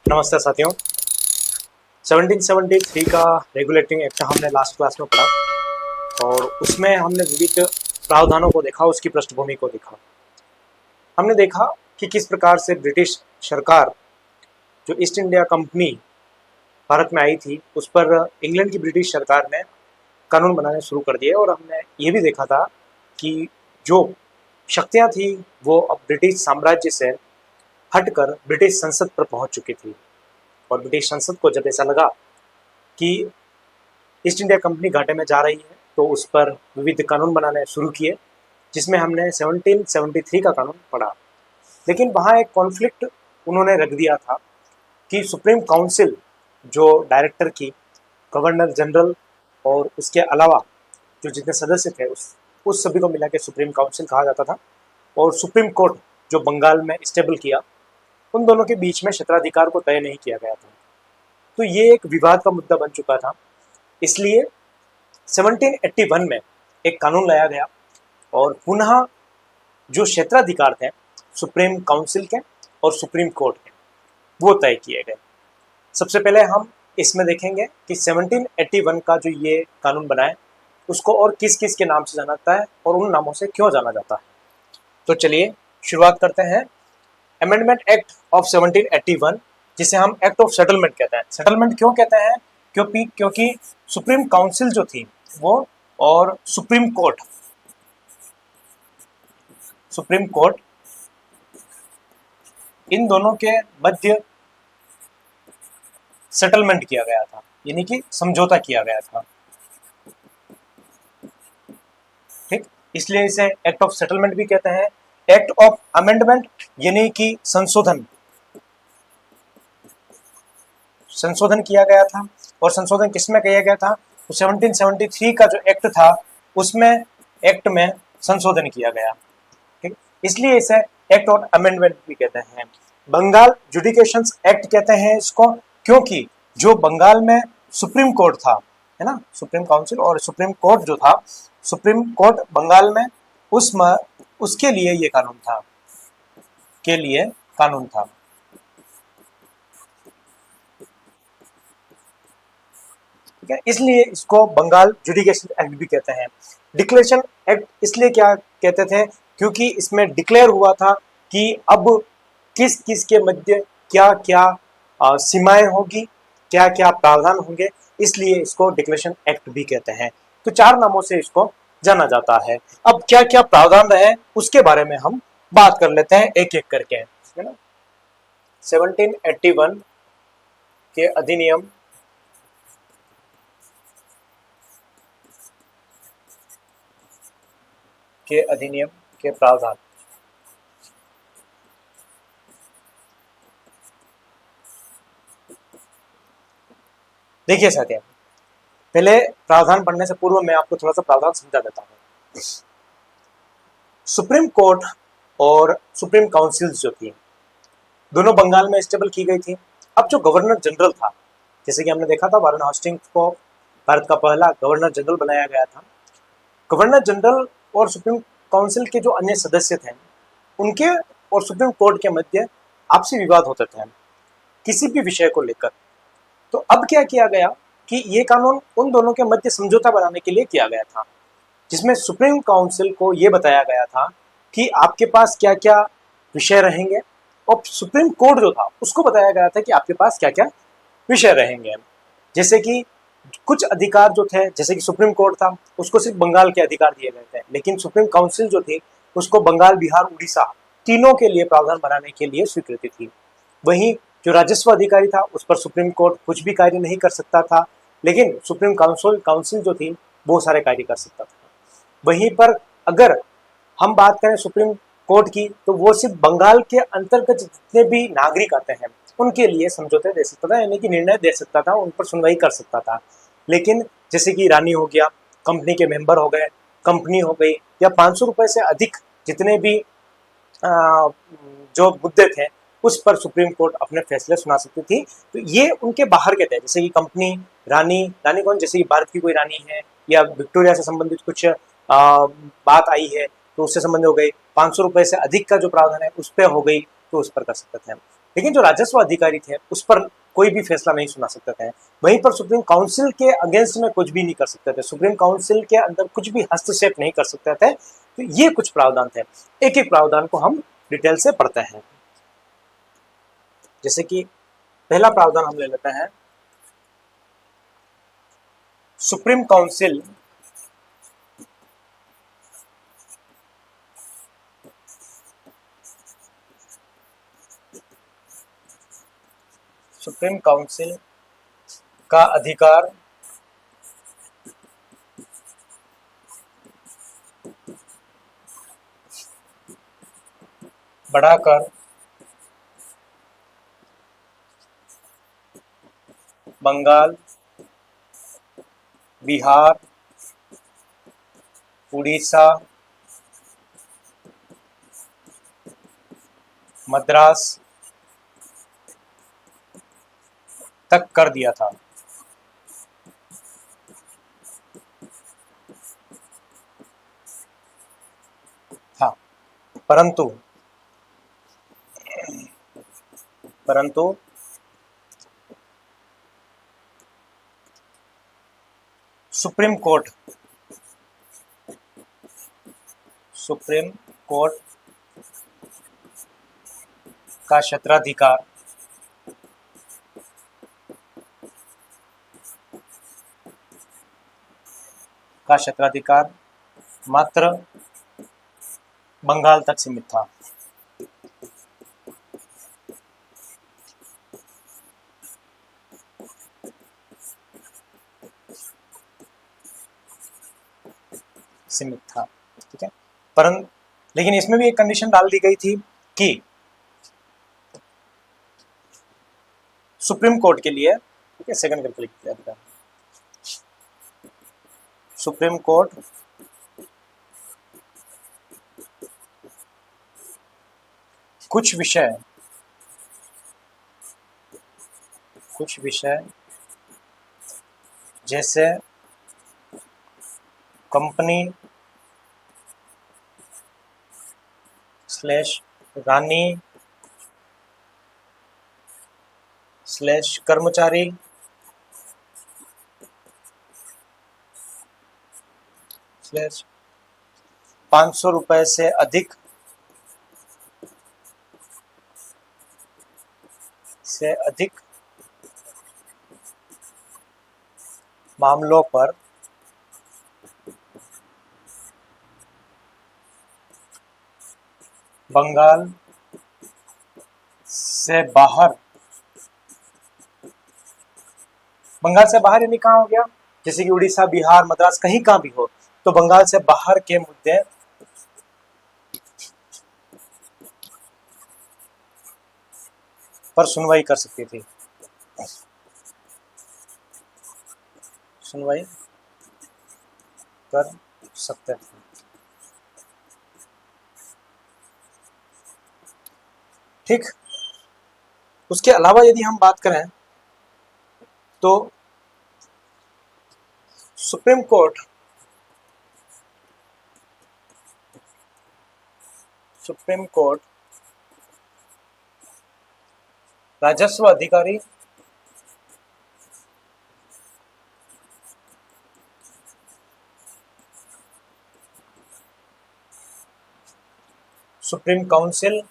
नमस्ते साथियों। 1773 का रेगुलेटिंग एक्ट हमने लास्ट क्लास में पढ़ा और उसमें हमने विविध प्रावधानों को देखा, उसकी पृष्ठभूमि को देखा। हमने देखा कि किस प्रकार से ब्रिटिश सरकार, जो ईस्ट इंडिया कंपनी भारत में आई थी, उस पर इंग्लैंड की ब्रिटिश सरकार ने कानून बनाने शुरू कर दिए। और हमने ये भी देखा था कि जो शक्तियाँ थी वो अब ब्रिटिश साम्राज्य से हटकर ब्रिटिश संसद पर पहुंच चुकी थी। और ब्रिटिश संसद को जब ऐसा लगा कि ईस्ट इंडिया कंपनी घाटे में जा रही है, तो उस पर विविध कानून बनाने शुरू किए, जिसमें हमने 1773 का कानून पढ़ा। लेकिन वहाँ एक कॉन्फ्लिक्ट उन्होंने रख दिया था कि सुप्रीम काउंसिल, जो डायरेक्टर की, गवर्नर जनरल और उसके अलावा जो जितने सदस्य थे उस सभी को मिला के सुप्रीम काउंसिल कहा जाता था। और सुप्रीम कोर्ट जो बंगाल में स्टेबल किया, उन दोनों के बीच में क्षेत्राधिकार को तय नहीं किया गया था। तो ये एक विवाद का मुद्दा बन चुका था। इसलिए 1781 में एक कानून लाया गया और पुनः जो क्षेत्राधिकार थे सुप्रीम काउंसिल के और सुप्रीम कोर्ट के, वो तय किए गए। सबसे पहले हम इसमें देखेंगे कि 1781 का जो ये कानून बना है उसको और किस किस के नाम से जाना जाता है और उन नामों से क्यों जाना जाता है। तो चलिए शुरुआत करते हैं। अमेंडमेंट एक्ट ऑफ 1781, जिसे हम एक्ट ऑफ सेटलमेंट कहते हैं। सेटलमेंट क्यों कहते हैं? क्योंकि सुप्रीम काउंसिल जो थी वो और सुप्रीम कोर्ट इन दोनों के मध्य सेटलमेंट किया गया था, यानी कि समझौता किया गया था। ठीक, इसलिए इसे एक्ट ऑफ सेटलमेंट भी कहते हैं। एक्ट ऑफ अमेंडमेंट यानी कि संशोधन किया गया था। और संशोधन किसमें किया गया था? तो 1773 का जो एक्ट था उसमें एक्ट में संशोधन किया गया। ठीक, इसलिए इसे एक्ट ऑफ अमेंडमेंट भी कहते हैं। बंगाल जुडिकेशंस एक्ट कहते हैं इसको, क्योंकि जो बंगाल में सुप्रीम कोर्ट था, है ना, सुप्रीम काउंसिल और सुप्रीम कोर्ट जो था, सुप्रीम कोर्ट बंगाल में उसके लिए ये कानून था। ठीक है, इसलिए इसको बंगाल जुडिकेशन एक्ट भी कहते हैं। डिक्लेरेशन एक्ट इसलिए क्या कहते थे? क्योंकि इसमें डिक्लेयर हुआ था कि अब किस किस के मध्य क्या क्या सीमाएं होगी, क्या क्या प्रावधान होंगे, इसलिए इसको डिक्लेरेशन एक्ट भी कहते हैं। तो चार नामों से इसको जाना जाता है। अब क्या क्या प्रावधान रहे उसके बारे में हम बात कर लेते हैं एक एक करके, है ना। 1781 के अधिनियम के प्रावधान। देखिए साथियों, पहले प्रावधान पढ़ने से पूर्व मैं आपको थोड़ा सा प्रावधान समझा देता हूँ। सुप्रीम कोर्ट और सुप्रीम काउंसिल जो थी, दोनों बंगाल में स्टेबल की गई थी। अब जो गवर्नर जनरल था, जैसे कि हमने देखा था, वारेन हेस्टिंग्स को भारत का पहला गवर्नर जनरल बनाया गया था। गवर्नर जनरल और सुप्रीम काउंसिल के जो अन्य सदस्य थे, उनके और सुप्रीम कोर्ट के मध्य आपसी विवाद होते थे किसी भी विषय को लेकर। तो अब क्या किया गया कि ये कानून उन दोनों के मध्य समझौता बनाने के लिए किया गया था, जिसमें सुप्रीम काउंसिल को ये बताया गया था कि आपके पास क्या क्या विषय रहेंगे, और सुप्रीम कोर्ट जो था उसको बताया गया था कि आपके पास क्या क्या विषय रहेंगे। जैसे कि कुछ अधिकार जो थे, जैसे कि सुप्रीम कोर्ट था उसको सिर्फ बंगाल के अधिकार दिए गए थे, लेकिन सुप्रीम काउंसिल जो थी उसको बंगाल, बिहार, उड़ीसा तीनों के लिए प्रावधान बनाने के लिए स्वीकृति थी। वहीं जो राजस्व अधिकारी था उस पर सुप्रीम कोर्ट कुछ भी कार्य नहीं कर सकता था, लेकिन सुप्रीम काउंसिल जो थी वो सारे कार्य कर सकता था। वहीं पर अगर हम बात करें सुप्रीम कोर्ट की, तो वो सिर्फ बंगाल के अंतर्गत जितने भी नागरिक आते हैं उनके लिए समझौते दे सकता था, यानी कि निर्णय दे सकता था, उन पर सुनवाई कर सकता था। लेकिन जैसे कि रानी हो गया, कंपनी के मेंबर हो गए, कंपनी हो गई, या 500 रुपए से अधिक जितने भी जो मुद्दे थे उस पर सुप्रीम कोर्ट अपने फैसले सुना सकती थी। तो ये उनके बाहर के थे, जैसे कि कंपनी, रानी कौन, जैसे कि भारत की कोई रानी है या विक्टोरिया से संबंधित कुछ बात आई है तो उससे संबंधित हो गई। 500 रुपए से अधिक का जो प्रावधान है उस पर हो गई तो उस पर कर सकते थे। लेकिन जो राजस्व अधिकारी थे उस पर कोई भी फैसला नहीं सुना सकते थे। वहीं पर सुप्रीम काउंसिल के अगेंस्ट में कुछ भी नहीं कर सकते थे, सुप्रीम काउंसिल के अंदर कुछ भी हस्तक्षेप नहीं कर सकते थे। तो ये कुछ प्रावधान थे। एक एक प्रावधान को हम डिटेल से पढ़ते हैं। जैसे कि पहला प्रावधान हम ले लेते हैं, सुप्रीम काउंसिल सुप्रीम काउंसिल का अधिकार बढ़ाकर बंगाल, बिहार, उड़ीसा, मद्रास तक कर दिया था। परंतु सुप्रीम कोर्ट का क्षेत्राधिकार मात्र बंगाल तक सीमित था। ठीक है, परंतु लेकिन इसमें भी एक कंडीशन डाल दी गई थी कि सुप्रीम कोर्ट के लिए, ठीक है, सेकंड करके लिख दिया, सुप्रीम कोर्ट कुछ विषय जैसे कंपनी / रानी / कर्मचारी ₹500 से अधिक मामलों पर बंगाल से बाहर यानी कहाँ हो गया, जैसे कि उड़ीसा, बिहार, मद्रास, कहीं कहाँ भी हो, तो बंगाल से बाहर के मुद्दे पर सुनवाई कर सकती थी। ठीक, उसके अलावा यदि हम बात करें तो सुप्रीम कोर्ट राजस्व अधिकारी सुप्रीम काउंसिल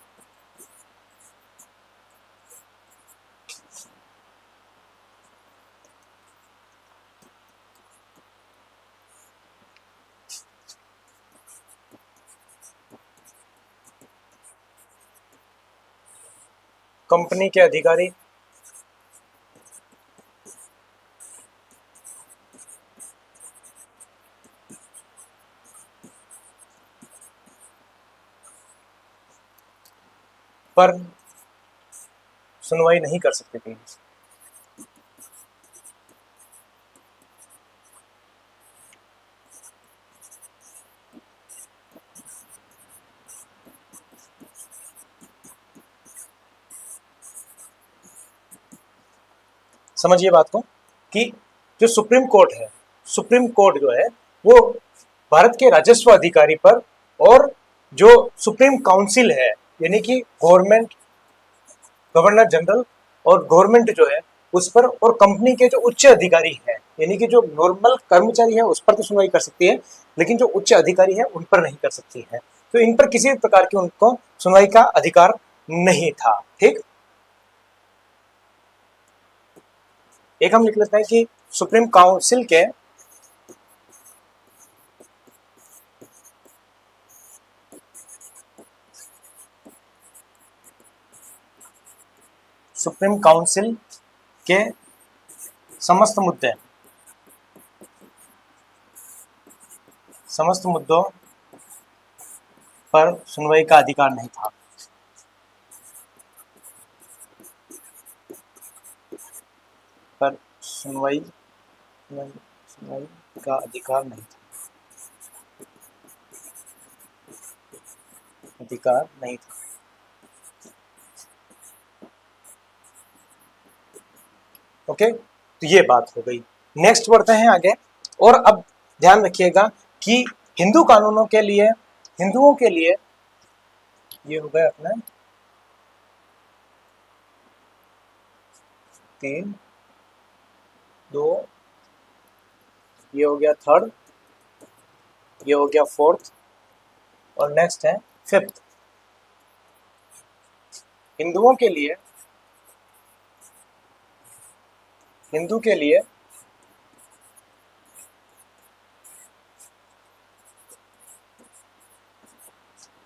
कंपनी के अधिकारी पर सुनवाई नहीं कर सकते थे। समझिए बात को कि जो सुप्रीम कोर्ट जो है वो भारत के राजस्व अधिकारी पर, और जो सुप्रीम काउंसिल है यानी कि गवर्नमेंट गवर्नर जनरल और गवर्नमेंट जो है उस पर, और कंपनी के जो उच्च अधिकारी हैं, यानी कि जो नॉर्मल कर्मचारी है उस पर तो सुनवाई कर सकती है, लेकिन जो उच्च अधिकारी है उन पर नहीं कर सकती है। तो इन पर किसी प्रकार की उनको सुनवाई का अधिकार नहीं था। ठीक, एक हम लिख लेते हैं कि सुप्रीम काउंसिल के सुप्रीम काउंसिल के समस्त मुद्दे, समस्त मुद्दों पर सुनवाई का अधिकार नहीं था। पर सुनवाई सुनवाई का अधिकार नहीं था, अधिकार नहीं था। ओके, तो ये बात हो गई। नेक्स्ट बढ़ते हैं आगे, और अब ध्यान रखिएगा कि हिंदू कानूनों के लिए, हिंदुओं के लिए ये हो गया अपना 3, 2, ये हो गया 3rd, ये हो गया 4th, और नेक्स्ट है 5th। हिंदुओं के लिए, हिंदू के लिए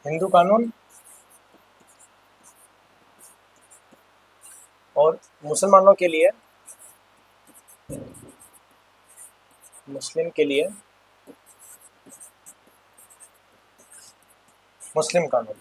हिंदू कानून और मुसलमानों के लिए, मुस्लिम के लिए मुस्लिम कानून,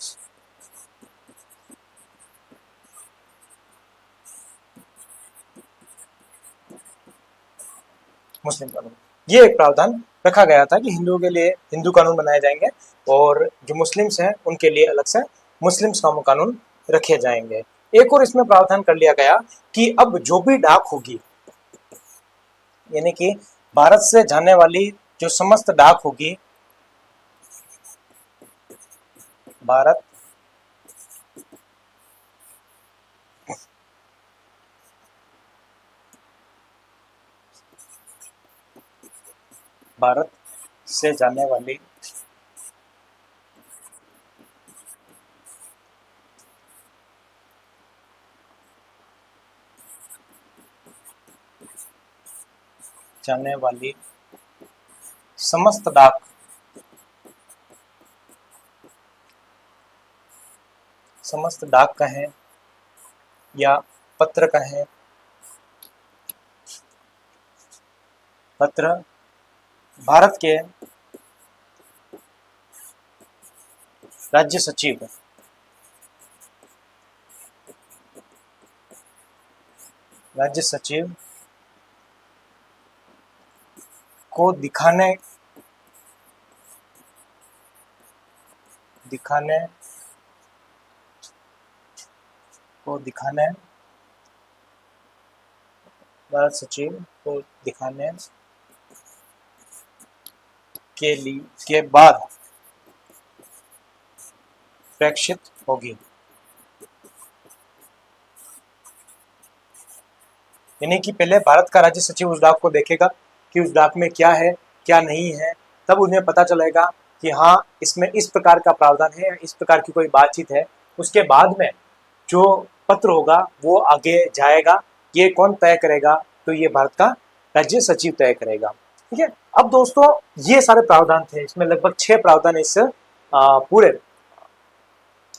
मुस्लिम कानून, ये एक प्रावधान रखा गया था कि हिंदुओं के लिए हिंदू कानून बनाए जाएंगे और जो मुस्लिम्स हैं उनके लिए अलग से मुस्लिम कानून रखे जाएंगे। एक और इसमें प्रावधान कर लिया गया कि अब जो भी डाक होगी, यानी कि भारत से जाने वाली जो समस्त डाक होगी, भारत भारत से जाने वाली जाने वाली समस्त डाक, समस्त डाक कहें या पत्र कहें, पत्र भारत के राज्य सचिव, राज्य सचिव को दिखाने भारत सचिव को दिखाने के बाद प्रेषित होगी। यानी कि पहले भारत का राज्य सचिव उस डाक को देखेगा कि उस डाक में क्या है क्या नहीं है, तब उन्हें पता चलेगा कि हाँ इसमें इस प्रकार का प्रावधान है, इस प्रकार की कोई बातचीत है। उसके बाद में जो पत्र होगा वो आगे जाएगा। ये कौन तय करेगा? तो ये भारत का राज्य सचिव तय करेगा। ठीक है, अब दोस्तों ये सारे प्रावधान थे, इसमें लगभग 6 प्रावधान इस पूरे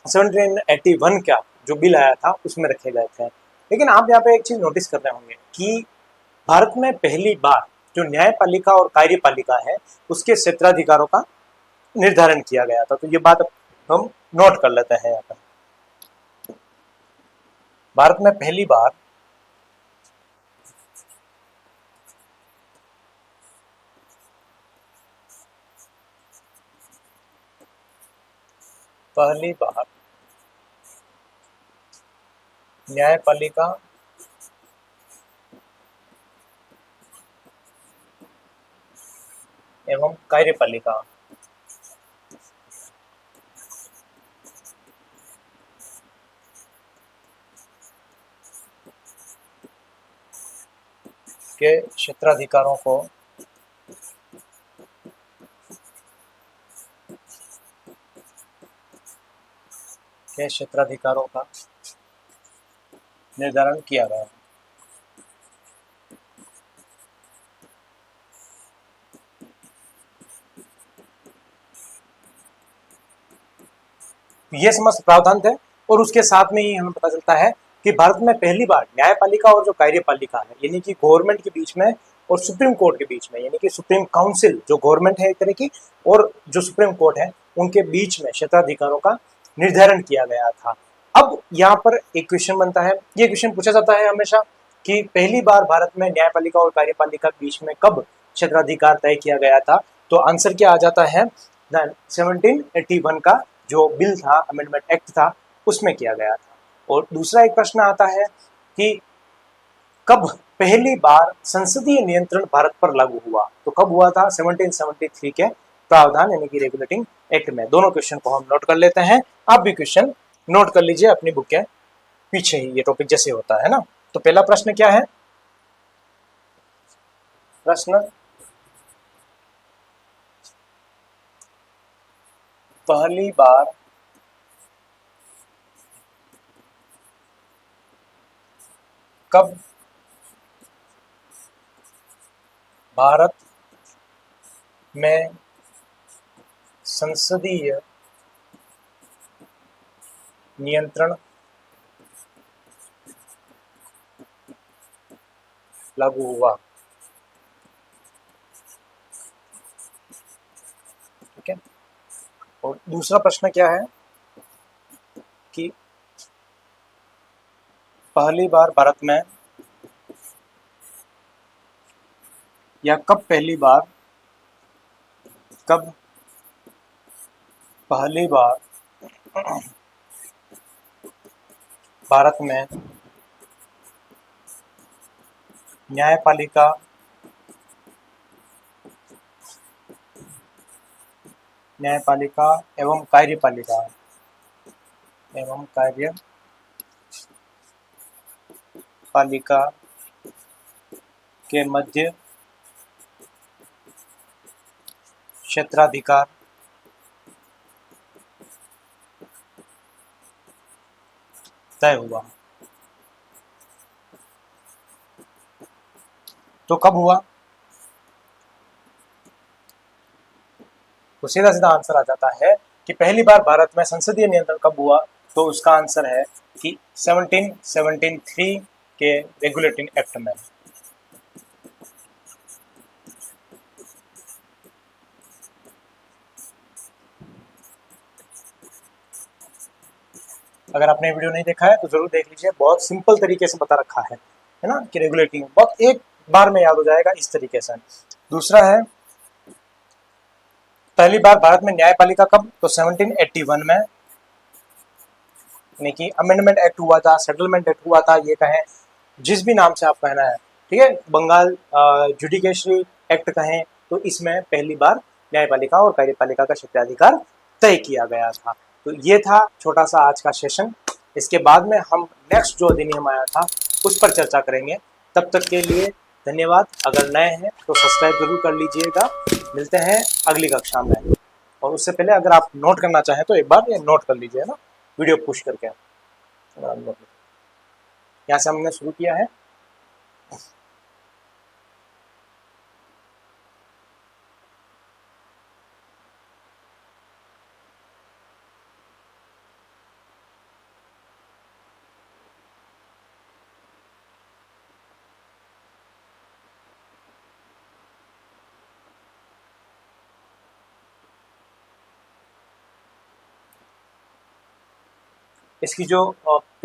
1781 का जो बिल आया था उसमें रखे गए थे। लेकिन आप यहाँ पे एक चीज नोटिस कर रहे होंगे कि भारत में पहली बार जो न्यायपालिका और कार्यपालिका है उसके क्षेत्राधिकारों का निर्धारण किया गया था। तो ये बात हम नोट कर लेते हैं यहाँ पर। भारत में पहली बार न्यायपालिका एवं कार्यपालिका के क्षेत्राधिकारों को का निर्धारण किया गया। ये समस्त प्रावधान थे और उसके साथ में ही हमें पता चलता है कि भारत में पहली बार न्यायपालिका और जो कार्यपालिका है यानी कि गवर्नमेंट के बीच में और सुप्रीम कोर्ट के बीच में, यानी कि सुप्रीम काउंसिल जो गवर्नमेंट है एक तरह की और जो सुप्रीम कोर्ट है उनके बीच में क्षेत्राधिकारों का निर्धारण किया गया था। अब यहाँ पर एक क्वेश्चन बनता है, ये क्वेश्चन पूछा जाता है हमेशा कि पहली बार भारत में न्यायपालिका और कार्यपालिका के बीच में कब क्षेत्राधिकार तय किया गया था। तो आंसर क्या आ जाता है, 1781 का जो बिल था, अमेंडमेंट एक्ट था, उसमें किया गया था। और दूसरा एक प्रश्न आता है कि कब पहली बार संसदीय नियंत्रण भारत पर लागू हुआ। तो कब हुआ था, 1773 के प्रावधान यानी कि रेगुलेटिंग एक्ट में। दोनों क्वेश्चन को हम नोट कर लेते हैं, आप भी क्वेश्चन नोट कर लीजिए अपनी बुक के पीछे ही, ये टॉपिक जैसे होता है ना। तो पहला प्रश्न क्या है, प्रश्न पहली बार कब भारत में संसदीय नियंत्रण लागू हुआ। ठीक है। और दूसरा प्रश्न क्या है कि पहली बार भारत में या कब पहली बार भारत में न्यायपालिका एवं कार्यपालिका के मध्य क्षेत्राधिकार तय हुआ। तो कब हुआ, तो सीधा सीधा आंसर आ जाता है कि पहली बार भारत में संसदीय नियंत्रण कब हुआ। तो उसका आंसर है कि 1773 के रेगुलेटिंग एक्ट में। अगर आपने वीडियो नहीं देखा है तो जरूर देख लीजिए, बहुत सिंपल तरीके से बता रखा है ना कि रेगुलेटिंग, बहुत एक बार में याद हो जाएगा इस तरीके से। दूसरा है पहली बार भारत में न्यायपालिका कब, तो 1781 में, यानी कि अमेंडमेंट एक्ट हुआ था, सेटलमेंट एक्ट हुआ था, ये कहें जिस भी नाम से आप कहना है, ठीक है, बंगाल जुडिशियरी एक्ट कहें, तो इसमें पहली बार न्यायपालिका और कार्यपालिका का क्षेत्राधिकार तय किया गया था। तो ये था छोटा सा आज का सेशन। इसके बाद में हम नेक्स्ट जो अधिनियम आया था उस पर चर्चा करेंगे। तब तक के लिए धन्यवाद। अगर नए हैं तो सब्सक्राइब जरूर कर लीजिएगा। मिलते हैं अगली कक्षा में। और उससे पहले अगर आप नोट करना चाहें तो एक बार ये नोट कर लीजिए ना, वीडियो पुश करके। यहाँ से हमने शुरू किया है। इसकी जो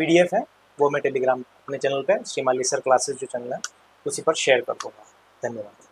PDF है वो मैं टेलीग्राम अपने चैनल पे, श्रीमाली सर क्लासेस जो चैनल है उसी पर शेयर कर दूंगा। धन्यवाद।